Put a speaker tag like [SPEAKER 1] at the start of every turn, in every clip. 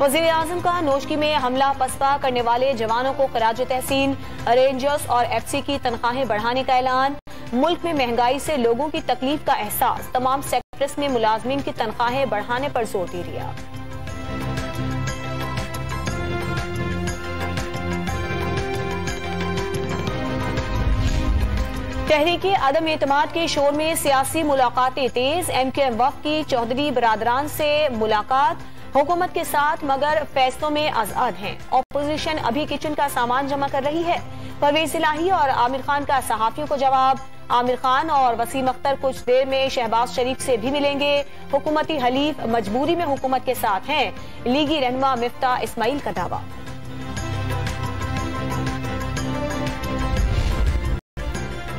[SPEAKER 1] वज़ीर-ए-आज़म का नोशकी में हमला पसपा करने वाले जवानों को खराज तहसीन। रेंजर्स और FC की तनख्वाहें बढ़ाने का ऐलान। मुल्क में महंगाई से लोगों की तकलीफ का एहसास, तमाम सेक्टर्स में मुलाजमीन की तनख्वाहें बढ़ाने पर जोर दे दिया। तहरीके अदम एतमाद के शोर में सियासी मुलाकातें तेज। MKM वफ़द की चौधरी बरादरान से मुलाकात, हुकूमत के साथ मगर फैसलों में आजाद हैं। ऑपोजिशन अभी किचन का सामान जमा कर रही है। परवेज इलाही और आमिर खान का सहाफियों को जवाब। आमिर खान और वसीम अख्तर कुछ देर में शहबाज शरीफ से भी मिलेंगे। हुकूमती हलीफ मजबूरी में हुकूमत के साथ हैं, लीगी रहनुमा मिफ्ता इस्माइल का दावा।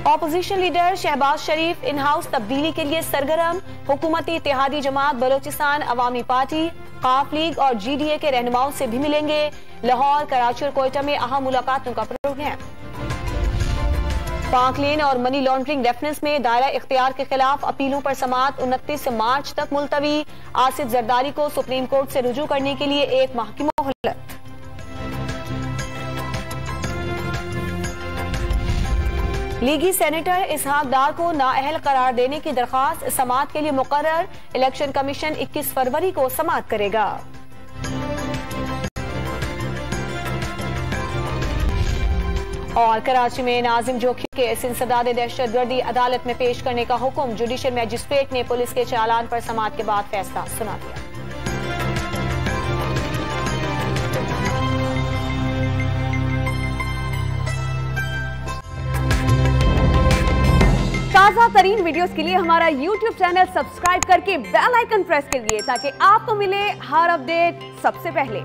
[SPEAKER 1] Opposition leader Shahbaz Sharif in house तब्दीली के लिए सरगर्म। हुकूमती इत्तेहादी जमात बलोचिस्तान अवामी पार्टी, काफ लीग और GDA के रहनुमाओं से भी मिलेंगे। लाहौर, कराची और कोयटा में अहम मुलाकातों का प्रोग्राम। पाक लेन और मनी लॉन्ड्रिंग रेफरेंस में दायरा इख्तियार के खिलाफ अपीलों पर समाअत 29 मार्च तक मुलतवी। आसिफ जरदारी को सुप्रीम कोर्ट से रुजू करने के लिए 1 माह की मोहलत। लीगी सेनेटर इसहाक डार को नाअहल करार देने की दरखास्त समाअत के लिए मुकर्रर। इलेक्शन कमीशन 21 फरवरी को समाअत करेगा। और कराची में नाजिम जोखी के इंसदाद दहशतगर्दी अदालत में पेश करने का हुक्म। जुडिशल मजिस्ट्रेट ने पुलिस के चालान पर समाअत के बाद फैसला सुना दिया।
[SPEAKER 2] ताज़ा तरीन वीडियोस के लिए हमारा YouTube चैनल सब्सक्राइब करके बेल आइकन प्रेस करिए ताकि आपको मिले हर अपडेट सबसे पहले।